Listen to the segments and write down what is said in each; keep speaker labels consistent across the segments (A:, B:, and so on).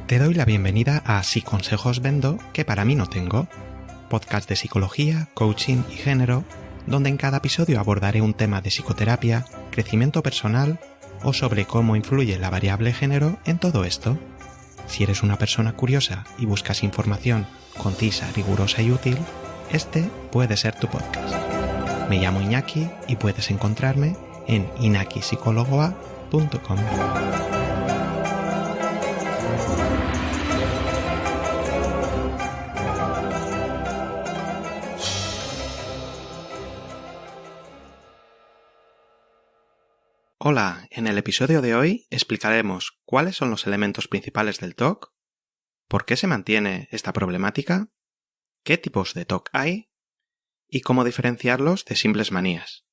A: Te doy la bienvenida a Si consejos vendo, que para mí no tengo, podcast de psicología, coaching y género, donde en cada episodio abordaré un tema de psicoterapia, crecimiento personal o sobre cómo influye la variable género en todo esto. Si eres una persona curiosa y buscas información concisa, rigurosa y útil, este puede ser tu podcast. Me llamo Iñaki y puedes encontrarme en inakipsicologoa.com. Hola, en el episodio de hoy explicaremos cuáles son los elementos principales del TOC, por qué se mantiene esta problemática, qué tipos de TOC hay y cómo diferenciarlos de simples manías.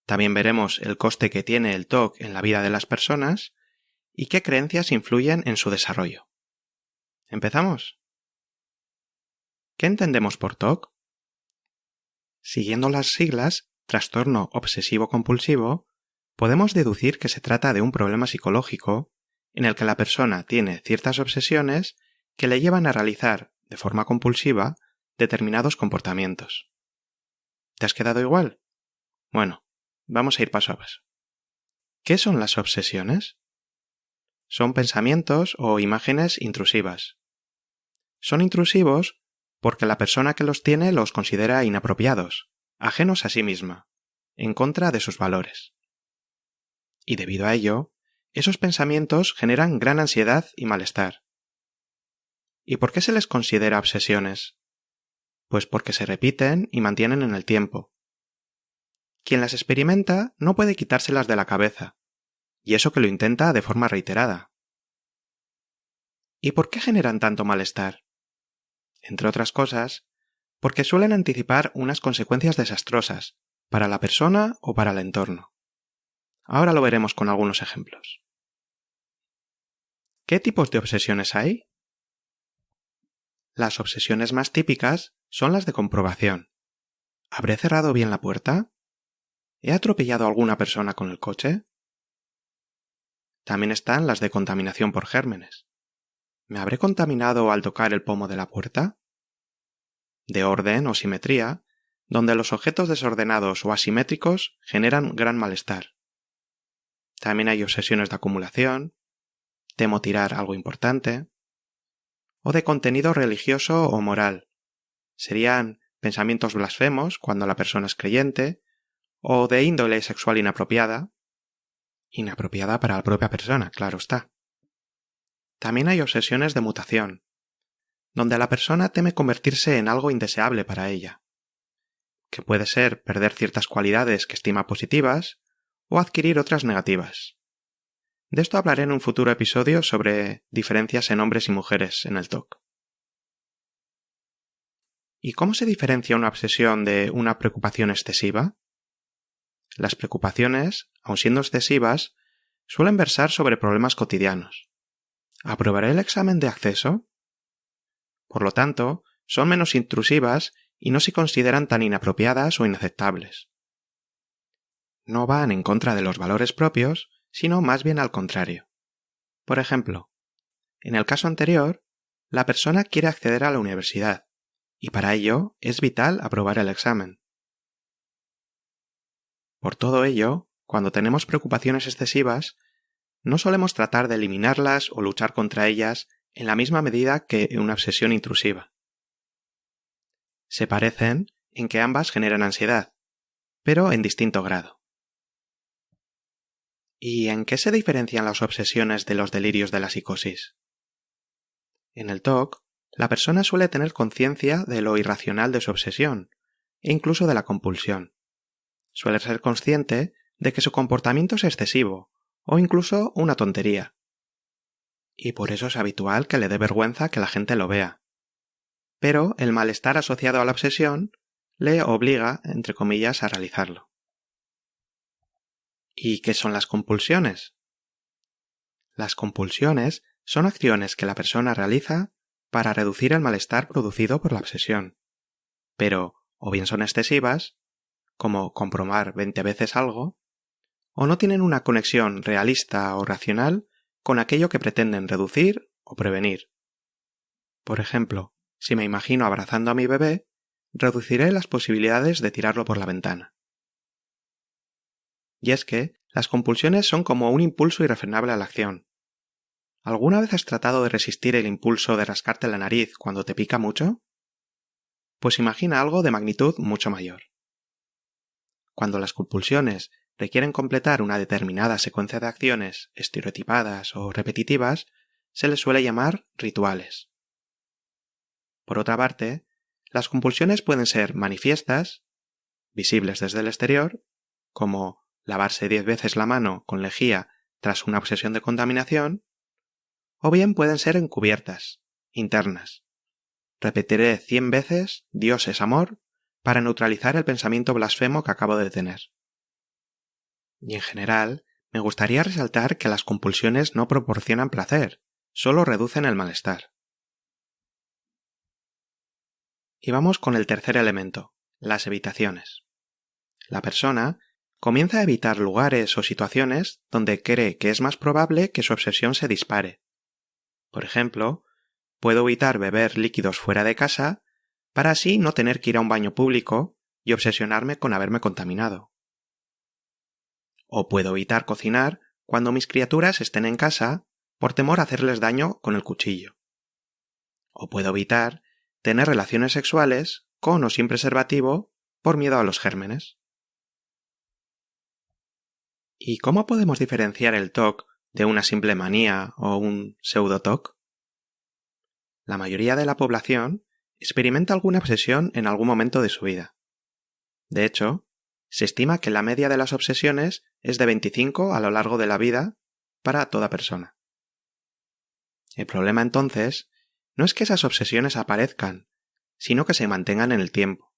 A: También veremos el coste que tiene el TOC en la vida de las personas y qué creencias influyen en su desarrollo. ¿Empezamos? ¿Qué entendemos por TOC? Siguiendo las siglas, trastorno obsesivo-compulsivo, podemos deducir que se trata de un problema psicológico en el que la persona tiene ciertas obsesiones que le llevan a realizar, de forma compulsiva, determinados comportamientos. ¿Te has quedado igual? Bueno, vamos a ir paso a paso. ¿Qué son las obsesiones? Son pensamientos o imágenes intrusivas. Son intrusivos porque la persona que los tiene los considera inapropiados, ajenos a sí misma, en contra de sus valores. Y debido a ello, esos pensamientos generan gran ansiedad y malestar. ¿Y por qué se les considera obsesiones? Pues porque se repiten y mantienen en el tiempo. Quien las experimenta no puede quitárselas de la cabeza, y eso que lo intenta de forma reiterada. ¿Y por qué generan tanto malestar? Entre otras cosas, porque suelen anticipar unas consecuencias desastrosas para la persona o para el entorno. Ahora lo veremos con algunos ejemplos. ¿Qué tipos de obsesiones hay? Las obsesiones más típicas son las de comprobación. ¿Habré cerrado bien la puerta? ¿He atropellado a alguna persona con el coche? También están las de contaminación por gérmenes. ¿Me habré contaminado al tocar el pomo de la puerta? De orden o simetría, donde los objetos desordenados o asimétricos generan gran malestar. También hay obsesiones de acumulación, temo tirar algo importante, o de contenido religioso o moral. Serían pensamientos blasfemos cuando la persona es creyente, o de índole sexual inapropiada para la propia persona, claro está. También hay obsesiones de mutación, donde la persona teme convertirse en algo indeseable para ella, que puede ser perder ciertas cualidades que estima positivas o adquirir otras negativas. De esto hablaré en un futuro episodio sobre diferencias en hombres y mujeres en el TOC. ¿Y cómo se diferencia una obsesión de una preocupación excesiva? Las preocupaciones, aun siendo excesivas, suelen versar sobre problemas cotidianos. ¿Aprobaré el examen de acceso? Por lo tanto, son menos intrusivas y no se consideran tan inapropiadas o inaceptables. No van en contra de los valores propios, sino más bien al contrario. Por ejemplo, en el caso anterior, la persona quiere acceder a la universidad, y para ello es vital aprobar el examen. Por todo ello, cuando tenemos preocupaciones excesivas, no solemos tratar de eliminarlas o luchar contra ellas en la misma medida que una obsesión intrusiva. Se parecen en que ambas generan ansiedad, pero en distinto grado. ¿Y en qué se diferencian las obsesiones de los delirios de la psicosis? En el TOC, la persona suele tener conciencia de lo irracional de su obsesión, e incluso de la compulsión. Suele ser consciente de que su comportamiento es excesivo, o incluso una tontería. Y por eso es habitual que le dé vergüenza que la gente lo vea. Pero el malestar asociado a la obsesión le obliga, entre comillas, a realizarlo. ¿Y qué son las compulsiones? Las compulsiones son acciones que la persona realiza para reducir el malestar producido por la obsesión. Pero o bien son excesivas, como comprobar 20 veces algo, o no tienen una conexión realista o racional con aquello que pretenden reducir o prevenir. Por ejemplo, si me imagino abrazando a mi bebé, reduciré las posibilidades de tirarlo por la ventana. Y es que las compulsiones son como un impulso irrefrenable a la acción. ¿Alguna vez has tratado de resistir el impulso de rascarte la nariz cuando te pica mucho? Pues imagina algo de magnitud mucho mayor. Cuando las compulsiones requieren completar una determinada secuencia de acciones estereotipadas o repetitivas, se les suele llamar rituales. Por otra parte, las compulsiones pueden ser manifiestas, visibles desde el exterior, como lavarse 10 veces la mano con lejía tras una obsesión de contaminación, o bien pueden ser encubiertas, internas. Repetiré 100 veces Dios es amor para neutralizar el pensamiento blasfemo que acabo de tener. Y en general, me gustaría resaltar que las compulsiones no proporcionan placer, solo reducen el malestar. Y vamos con el tercer elemento, las evitaciones. La persona comienza a evitar lugares o situaciones donde cree que es más probable que su obsesión se dispare. Por ejemplo, puedo evitar beber líquidos fuera de casa para así no tener que ir a un baño público y obsesionarme con haberme contaminado. O puedo evitar cocinar cuando mis criaturas estén en casa por temor a hacerles daño con el cuchillo. O puedo evitar tener relaciones sexuales con o sin preservativo por miedo a los gérmenes. ¿Y cómo podemos diferenciar el TOC de una simple manía o un pseudo-TOC? La mayoría de la población experimenta alguna obsesión en algún momento de su vida. De hecho, se estima que la media de las obsesiones es de 25 a lo largo de la vida para toda persona. El problema entonces no es que esas obsesiones aparezcan, sino que se mantengan en el tiempo.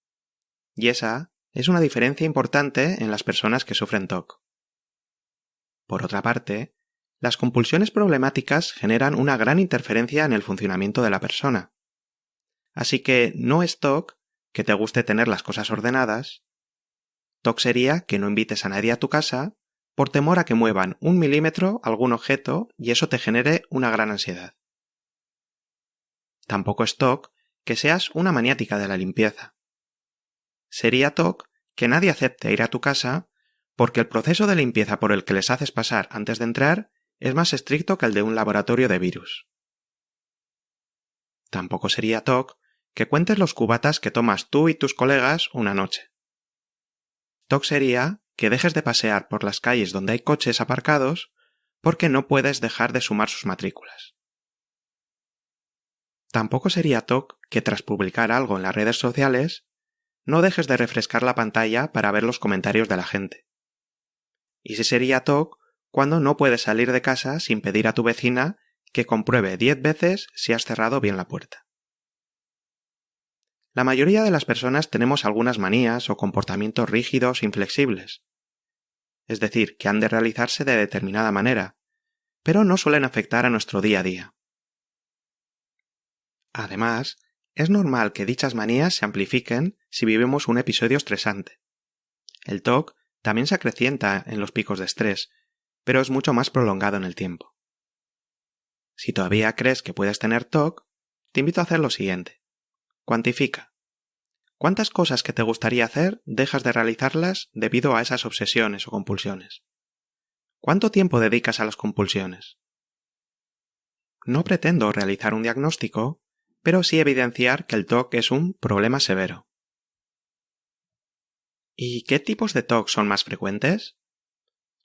A: Y esa es una diferencia importante en las personas que sufren TOC. Por otra parte, las compulsiones problemáticas generan una gran interferencia en el funcionamiento de la persona. Así que no es TOC que te guste tener las cosas ordenadas. TOC sería que no invites a nadie a tu casa por temor a que muevan 1 milímetro algún objeto y eso te genere una gran ansiedad. Tampoco es TOC que seas una maniática de la limpieza. Sería TOC que nadie acepte ir a tu casa porque el proceso de limpieza por el que les haces pasar antes de entrar es más estricto que el de un laboratorio de virus. Tampoco sería TOC que cuentes los cubatas que tomas tú y tus colegas una noche. TOC sería que dejes de pasear por las calles donde hay coches aparcados porque no puedes dejar de sumar sus matrículas. Tampoco sería TOC que tras publicar algo en las redes sociales no dejes de refrescar la pantalla para ver los comentarios de la gente. Y sí sería TOC cuando no puedes salir de casa sin pedir a tu vecina que compruebe 10 veces si has cerrado bien la puerta. La mayoría de las personas tenemos algunas manías o comportamientos rígidos e inflexibles. Es decir, que han de realizarse de determinada manera, pero no suelen afectar a nuestro día a día. Además, es normal que dichas manías se amplifiquen si vivimos un episodio estresante. El TOC también se acrecienta en los picos de estrés, pero es mucho más prolongado en el tiempo. Si todavía crees que puedes tener TOC, te invito a hacer lo siguiente. Cuantifica. ¿Cuántas cosas que te gustaría hacer dejas de realizarlas debido a esas obsesiones o compulsiones? ¿Cuánto tiempo dedicas a las compulsiones? No pretendo realizar un diagnóstico, pero sí evidenciar que el TOC es un problema severo. ¿Y qué tipos de TOC son más frecuentes?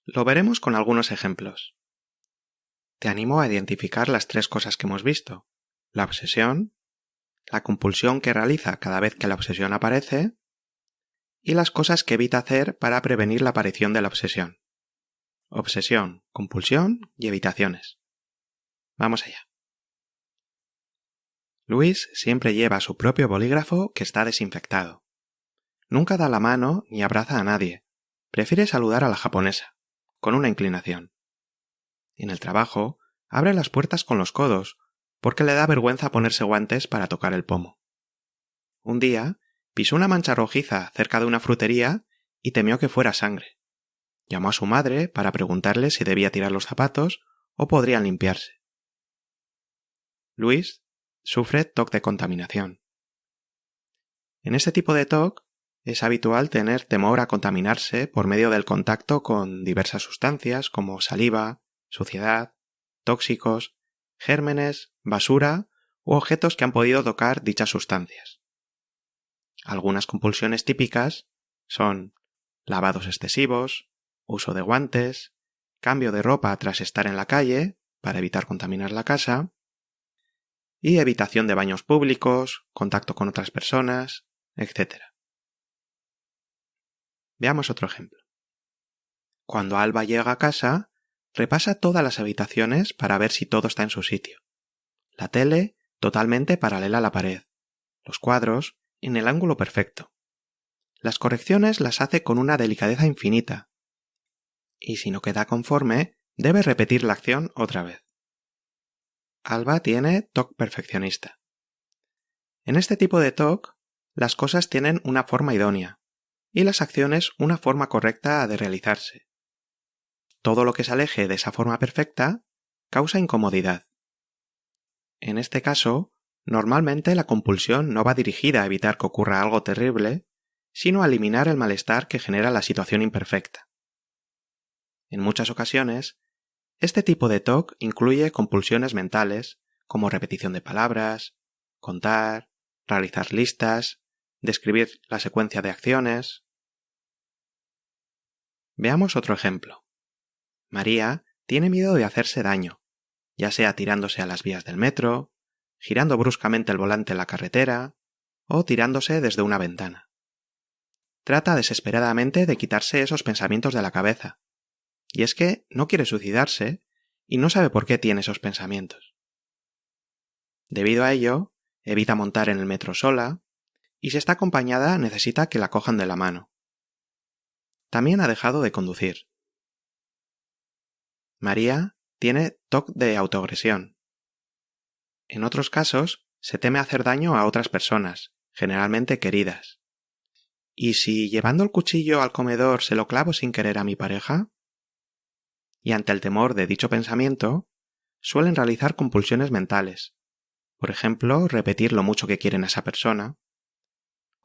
A: Lo veremos con algunos ejemplos. Te animo a identificar las 3 cosas que hemos visto: la obsesión, la compulsión que realiza cada vez que la obsesión aparece y las cosas que evita hacer para prevenir la aparición de la obsesión. Obsesión, compulsión y evitaciones. Vamos allá. Luis siempre lleva su propio bolígrafo que está desinfectado. Nunca da la mano ni abraza a nadie. Prefiere saludar a la japonesa, con una inclinación. En el trabajo, abre las puertas con los codos, porque le da vergüenza ponerse guantes para tocar el pomo. Un día, pisó una mancha rojiza cerca de una frutería y temió que fuera sangre. Llamó a su madre para preguntarle si debía tirar los zapatos o podrían limpiarse. Luis, sufre TOC de contaminación. En este tipo de TOC es habitual tener temor a contaminarse por medio del contacto con diversas sustancias como saliva, suciedad, tóxicos, gérmenes, basura u objetos que han podido tocar dichas sustancias. Algunas compulsiones típicas son lavados excesivos, uso de guantes, cambio de ropa tras estar en la calle para evitar contaminar la casa y evitación de baños públicos, contacto con otras personas, etc. Veamos otro ejemplo. Cuando Alba llega a casa, repasa todas las habitaciones para ver si todo está en su sitio. La tele totalmente paralela a la pared, los cuadros en el ángulo perfecto. Las correcciones las hace con una delicadeza infinita, y si no queda conforme, debe repetir la acción otra vez. Alba tiene TOC perfeccionista. En este tipo de TOC, las cosas tienen una forma idónea, y las acciones una forma correcta de realizarse. Todo lo que se aleje de esa forma perfecta causa incomodidad. En este caso, normalmente la compulsión no va dirigida a evitar que ocurra algo terrible, sino a eliminar el malestar que genera la situación imperfecta. En muchas ocasiones, este tipo de TOC incluye compulsiones mentales como repetición de palabras, contar, realizar listas, describir la secuencia de acciones. Veamos otro ejemplo. María tiene miedo de hacerse daño, ya sea tirándose a las vías del metro, girando bruscamente el volante en la carretera o tirándose desde una ventana. Trata desesperadamente de quitarse esos pensamientos de la cabeza, y es que no quiere suicidarse y no sabe por qué tiene esos pensamientos. Debido a ello, evita montar en el metro sola y si está acompañada necesita que la cojan de la mano. También ha dejado de conducir. María tiene TOC de autoagresión. En otros casos, se teme hacer daño a otras personas, generalmente queridas. ¿Y si llevando el cuchillo al comedor se lo clavo sin querer a mi pareja? Y ante el temor de dicho pensamiento, suelen realizar compulsiones mentales. Por ejemplo, repetir lo mucho que quieren a esa persona,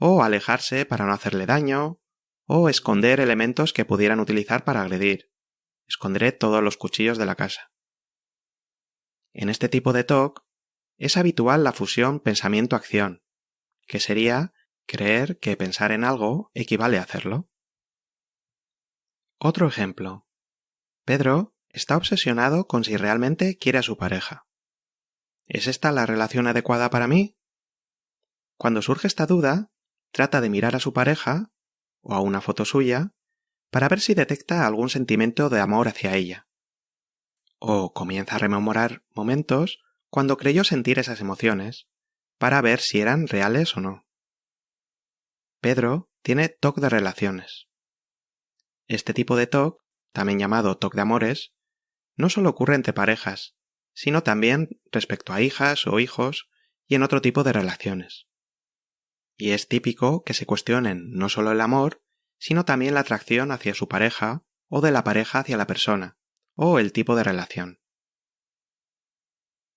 A: o alejarse para no hacerle daño, o esconder elementos que pudieran utilizar para agredir. Esconderé todos los cuchillos de la casa. En este tipo de TOC, es habitual la fusión pensamiento-acción, que sería creer que pensar en algo equivale a hacerlo. Otro ejemplo. Pedro está obsesionado con si realmente quiere a su pareja. ¿Es esta la relación adecuada para mí? Cuando surge esta duda, trata de mirar a su pareja, o a una foto suya, para ver si detecta algún sentimiento de amor hacia ella. O comienza a rememorar momentos cuando creyó sentir esas emociones, para ver si eran reales o no. Pedro tiene TOC de relaciones. Este tipo de TOC, también llamado TOC de amores, no solo ocurre entre parejas, sino también respecto a hijas o hijos y en otro tipo de relaciones. Y es típico que se cuestionen no solo el amor, sino también la atracción hacia su pareja o de la pareja hacia la persona, o el tipo de relación.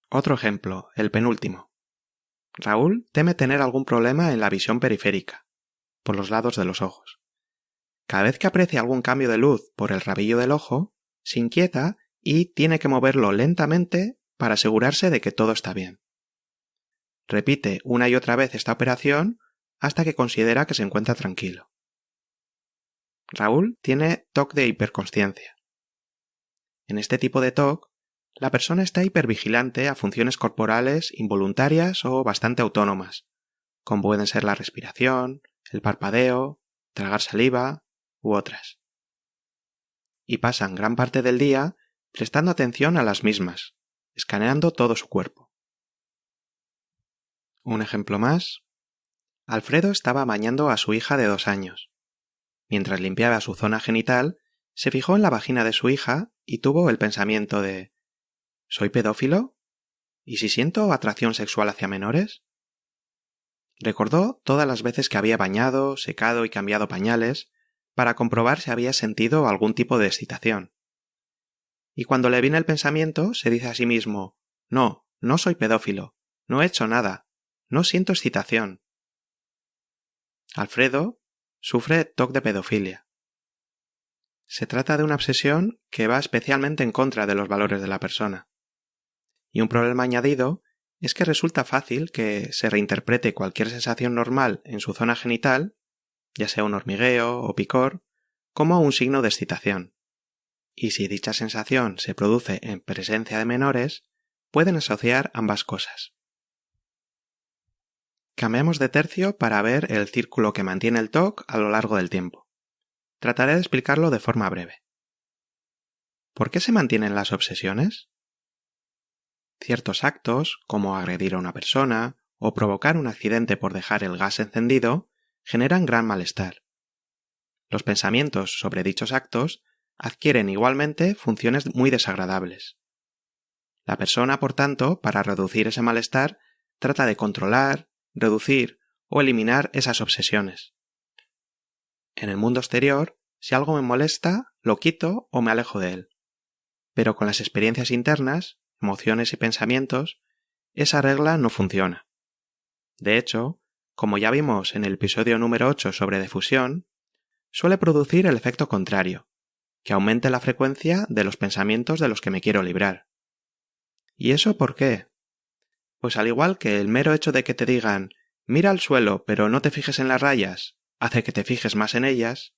A: Otro ejemplo, el penúltimo. Raúl teme tener algún problema en la visión periférica, por los lados de los ojos. Cada vez que aprecia algún cambio de luz por el rabillo del ojo, se inquieta y tiene que moverlo lentamente para asegurarse de que todo está bien. Repite una y otra vez esta operación hasta que considera que se encuentra tranquilo. Raúl tiene TOC de hiperconsciencia. En este tipo de TOC, la persona está hipervigilante a funciones corporales involuntarias o bastante autónomas, como pueden ser la respiración, el parpadeo, tragar saliva u otras. Y pasan gran parte del día prestando atención a las mismas, escaneando todo su cuerpo. Un ejemplo más. Alfredo estaba bañando a su hija de 2 años. Mientras limpiaba su zona genital, se fijó en la vagina de su hija y tuvo el pensamiento de ¿soy pedófilo? ¿Y si siento atracción sexual hacia menores? Recordó todas las veces que había bañado, secado y cambiado pañales para comprobar si había sentido algún tipo de excitación. Y cuando le viene el pensamiento, se dice a sí mismo, no no soy pedófilo, no he hecho nada, no siento excitación. Alfredo sufre TOC de pedofilia. Se trata de una obsesión que va especialmente en contra de los valores de la persona. Y un problema añadido es que resulta fácil que se reinterprete cualquier sensación normal en su zona genital, ya sea un hormigueo o picor, como un signo de excitación. Y si dicha sensación se produce en presencia de menores, pueden asociar ambas cosas. Cambiamos de tercio para ver el círculo que mantiene el TOC a lo largo del tiempo. Trataré de explicarlo de forma breve. ¿Por qué se mantienen las obsesiones? Ciertos actos, como agredir a una persona o provocar un accidente por dejar el gas encendido, generan gran malestar. Los pensamientos sobre dichos actos adquieren igualmente funciones muy desagradables. La persona, por tanto, para reducir ese malestar, trata de controlar, reducir o eliminar esas obsesiones. En el mundo exterior, si algo me molesta, lo quito o me alejo de él. Pero con las experiencias internas, emociones y pensamientos, esa regla no funciona. De hecho, como ya vimos en el episodio número 8 sobre difusión, suele producir el efecto contrario, que aumente la frecuencia de los pensamientos de los que me quiero librar. ¿Y eso por qué? Pues al igual que el mero hecho de que te digan «mira al suelo, pero no te fijes en las rayas», hace que te fijes más en ellas,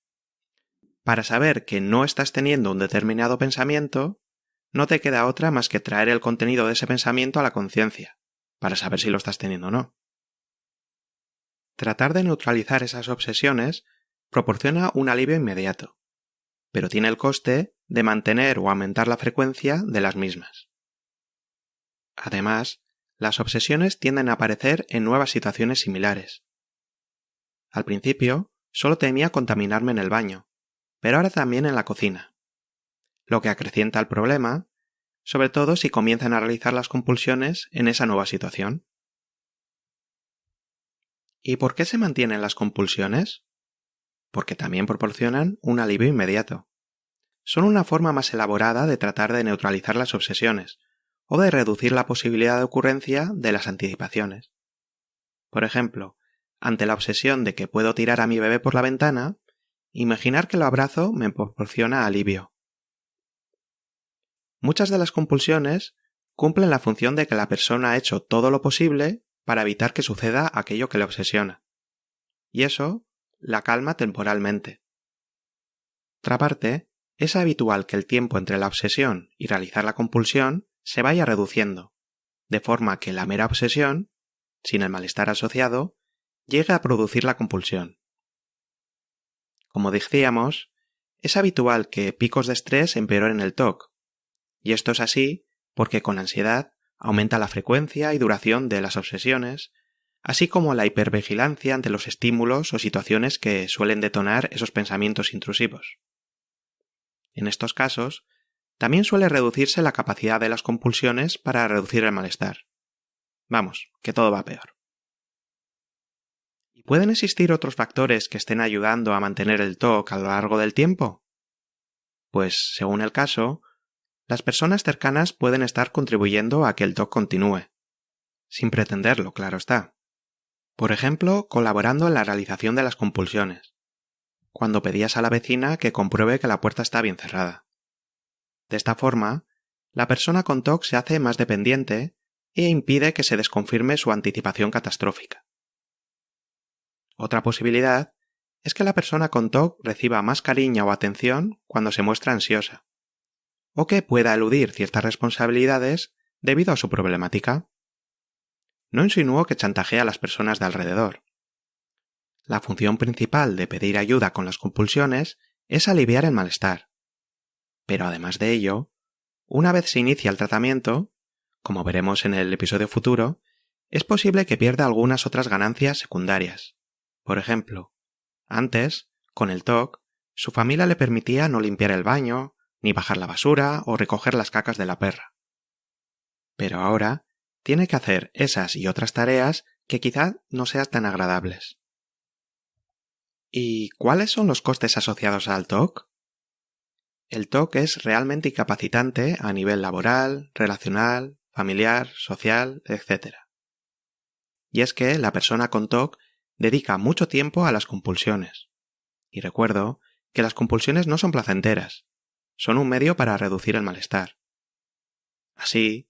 A: para saber que no estás teniendo un determinado pensamiento, no te queda otra más que traer el contenido de ese pensamiento a la conciencia, para saber si lo estás teniendo o no. Tratar de neutralizar esas obsesiones proporciona un alivio inmediato, pero tiene el coste de mantener o aumentar la frecuencia de las mismas. Además, las obsesiones tienden a aparecer en nuevas situaciones similares. Al principio, solo temía contaminarme en el baño, pero ahora también en la cocina, lo que acrecienta el problema, sobre todo si comienzan a realizar las compulsiones en esa nueva situación. ¿Y por qué se mantienen las compulsiones? Porque también proporcionan un alivio inmediato. Son una forma más elaborada de tratar de neutralizar las obsesiones, o de reducir la posibilidad de ocurrencia de las anticipaciones. Por ejemplo, ante la obsesión de que puedo tirar a mi bebé por la ventana, imaginar que lo abrazo me proporciona alivio. Muchas de las compulsiones cumplen la función de que la persona ha hecho todo lo posible para evitar que suceda aquello que le obsesiona. Y eso la calma temporalmente. Otra parte, es habitual que el tiempo entre la obsesión y realizar la compulsión se vaya reduciendo, de forma que la mera obsesión, sin el malestar asociado, llegue a producir la compulsión. Como decíamos, es habitual que picos de estrés empeoren el TOC, y esto es así porque con ansiedad aumenta la frecuencia y duración de las obsesiones, así como la hipervigilancia ante los estímulos o situaciones que suelen detonar esos pensamientos intrusivos. En estos casos, también suele reducirse la capacidad de las compulsiones para reducir el malestar. Vamos, que todo va peor. ¿Y pueden existir otros factores que estén ayudando a mantener el TOC a lo largo del tiempo? Pues, según el caso, las personas cercanas pueden estar contribuyendo a que el TOC continúe, sin pretenderlo, claro está. Por ejemplo, colaborando en la realización de las compulsiones, cuando pedías a la vecina que compruebe que la puerta está bien cerrada. De esta forma, la persona con TOC se hace más dependiente e impide que se desconfirme su anticipación catastrófica. Otra posibilidad es que la persona con TOC reciba más cariño o atención cuando se muestra ansiosa, o que pueda eludir ciertas responsabilidades debido a su problemática. No insinúo que chantajee a las personas de alrededor. La función principal de pedir ayuda con las compulsiones es aliviar el malestar. Pero además de ello, una vez se inicia el tratamiento, como veremos en el episodio futuro, es posible que pierda algunas otras ganancias secundarias. Por ejemplo, antes, con el TOC, su familia le permitía no limpiar el baño, ni bajar la basura o recoger las cacas de la perra. Pero ahora tiene que hacer esas y otras tareas que quizá no sean tan agradables. ¿Y cuáles son los costes asociados al TOC? El TOC es realmente incapacitante a nivel laboral, relacional, familiar, social, etc. Y es que la persona con TOC dedica mucho tiempo a las compulsiones. Y recuerdo que las compulsiones no son placenteras, son un medio para reducir el malestar. Así,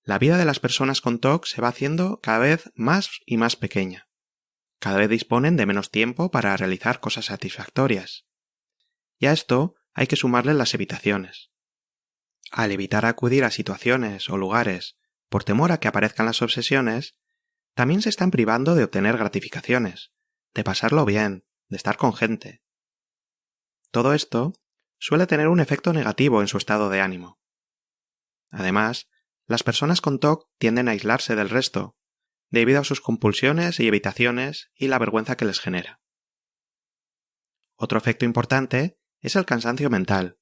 A: la vida de las personas con TOC se va haciendo cada vez más y más pequeña. Cada vez disponen de menos tiempo para realizar cosas satisfactorias. Y a esto hay que sumarle las evitaciones. Al evitar acudir a situaciones o lugares por temor a que aparezcan las obsesiones, también se están privando de obtener gratificaciones, de pasarlo bien, de estar con gente. Todo esto suele tener un efecto negativo en su estado de ánimo. Además, las personas con TOC tienden a aislarse del resto, debido a sus compulsiones y evitaciones y la vergüenza que les genera. Otro efecto importante es el cansancio mental,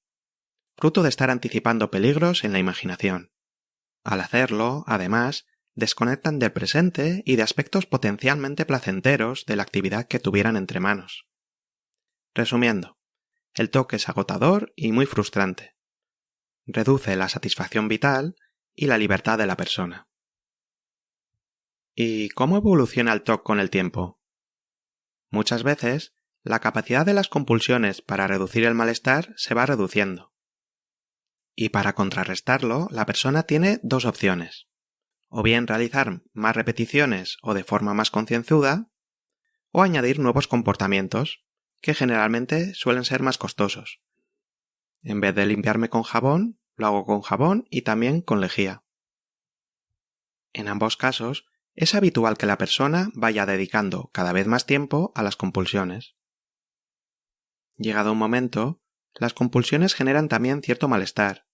A: fruto de estar anticipando peligros en la imaginación. Al hacerlo, además, desconectan del presente y de aspectos potencialmente placenteros de la actividad que tuvieran entre manos. Resumiendo, el TOC es agotador y muy frustrante. Reduce la satisfacción vital y la libertad de la persona. ¿Y cómo evoluciona el TOC con el tiempo? Muchas veces, la capacidad de las compulsiones para reducir el malestar se va reduciendo. Y para contrarrestarlo, la persona tiene dos opciones. O bien realizar más repeticiones o de forma más concienzuda, o añadir nuevos comportamientos, que generalmente suelen ser más costosos. En vez de limpiarme con jabón, lo hago con jabón y también con lejía. En ambos casos, es habitual que la persona vaya dedicando cada vez más tiempo a las compulsiones. Llegado un momento, las compulsiones generan también cierto malestar,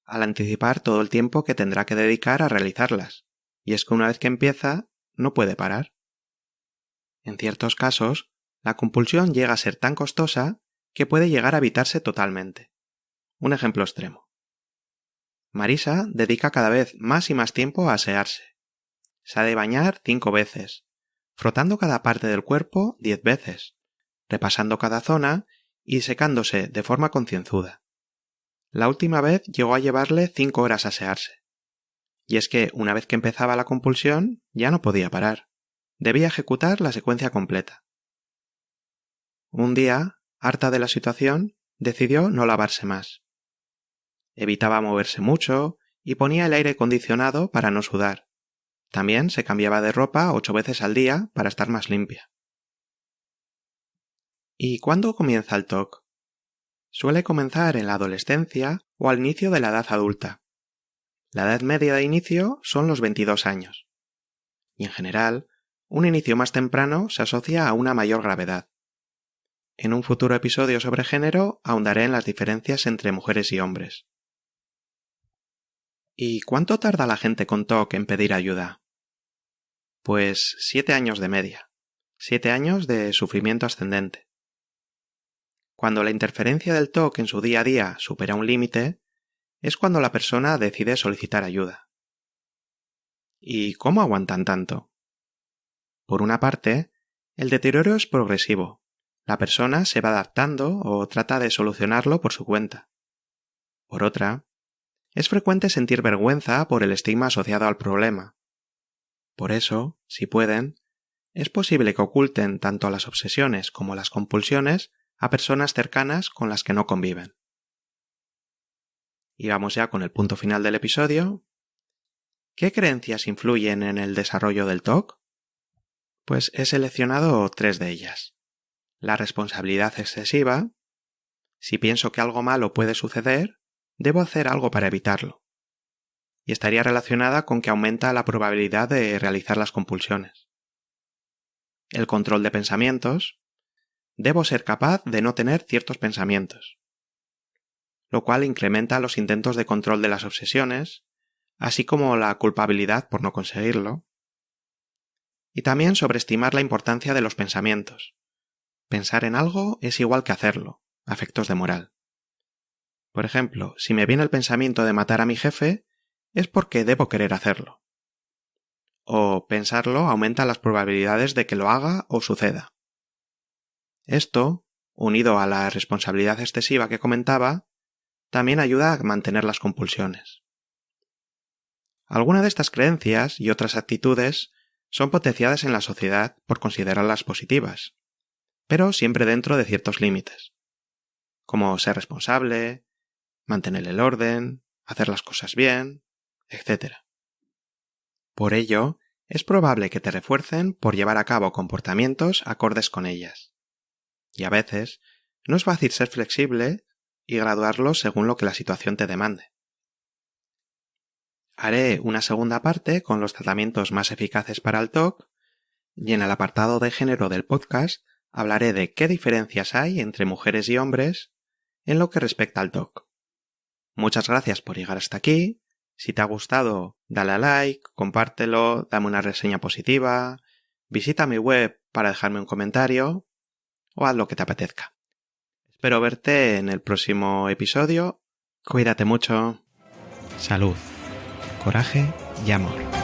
A: al anticipar todo el tiempo que tendrá que dedicar a realizarlas, y es que una vez que empieza, no puede parar. En ciertos casos, la compulsión llega a ser tan costosa que puede llegar a evitarse totalmente. Un ejemplo extremo. Marisa dedica cada vez más y más tiempo a asearse. Se ha de bañar 5 veces, frotando cada parte del cuerpo 10 veces, repasando cada zona y secándose de forma concienzuda. La última vez llegó a llevarle 5 horas a asearse. Y es que una vez que empezaba la compulsión, ya no podía parar. Debía ejecutar la secuencia completa. Un día, harta de la situación, decidió no lavarse más. Evitaba moverse mucho y ponía el aire acondicionado para no sudar. También se cambiaba de ropa 8 veces al día para estar más limpia. ¿Y cuándo comienza el TOC? Suele comenzar en la adolescencia o al inicio de la edad adulta. La edad media de inicio son los 22 años. Y en general, un inicio más temprano se asocia a una mayor gravedad. En un futuro episodio sobre género ahondaré en las diferencias entre mujeres y hombres. ¿Y cuánto tarda la gente con TOC en pedir ayuda? Pues 7 años de media. 7 años de sufrimiento ascendente. Cuando la interferencia del TOC en su día a día supera un límite, es cuando la persona decide solicitar ayuda. ¿Y cómo aguantan tanto? Por una parte, el deterioro es progresivo. La persona se va adaptando o trata de solucionarlo por su cuenta. Por otra, es frecuente sentir vergüenza por el estigma asociado al problema. Por eso, si pueden, es posible que oculten tanto las obsesiones como las compulsiones a personas cercanas con las que no conviven. Y vamos ya con el punto final del episodio. ¿Qué creencias influyen en el desarrollo del TOC? Pues he seleccionado 3 de ellas. La responsabilidad excesiva. Si pienso que algo malo puede suceder, debo hacer algo para evitarlo. Y estaría relacionada con que aumenta la probabilidad de realizar las compulsiones. El control de pensamientos. Debo ser capaz de no tener ciertos pensamientos, lo cual incrementa los intentos de control de las obsesiones, así como la culpabilidad por no conseguirlo. Y también sobreestimar la importancia de los pensamientos. Pensar en algo es igual que hacerlo, a efectos de moral. Por ejemplo, si me viene el pensamiento de matar a mi jefe, es porque debo querer hacerlo. O pensarlo aumenta las probabilidades de que lo haga o suceda. Esto, unido a la responsabilidad excesiva que comentaba, también ayuda a mantener las compulsiones. Algunas de estas creencias y otras actitudes son potenciadas en la sociedad por considerarlas positivas, pero siempre dentro de ciertos límites, como ser responsable, mantener el orden, hacer las cosas bien, etc. Por ello, es probable que te refuercen por llevar a cabo comportamientos acordes con ellas. Y a veces, no es fácil ser flexible y graduarlos según lo que la situación te demande. Haré una segunda parte con los tratamientos más eficaces para el TOC y en el apartado de género del podcast hablaré de qué diferencias hay entre mujeres y hombres en lo que respecta al TOC. Muchas gracias por llegar hasta aquí. Si te ha gustado, dale a like, compártelo, dame una reseña positiva, visita mi web para dejarme un comentario o haz lo que te apetezca. Espero verte en el próximo episodio. Cuídate mucho. Salud, coraje y amor.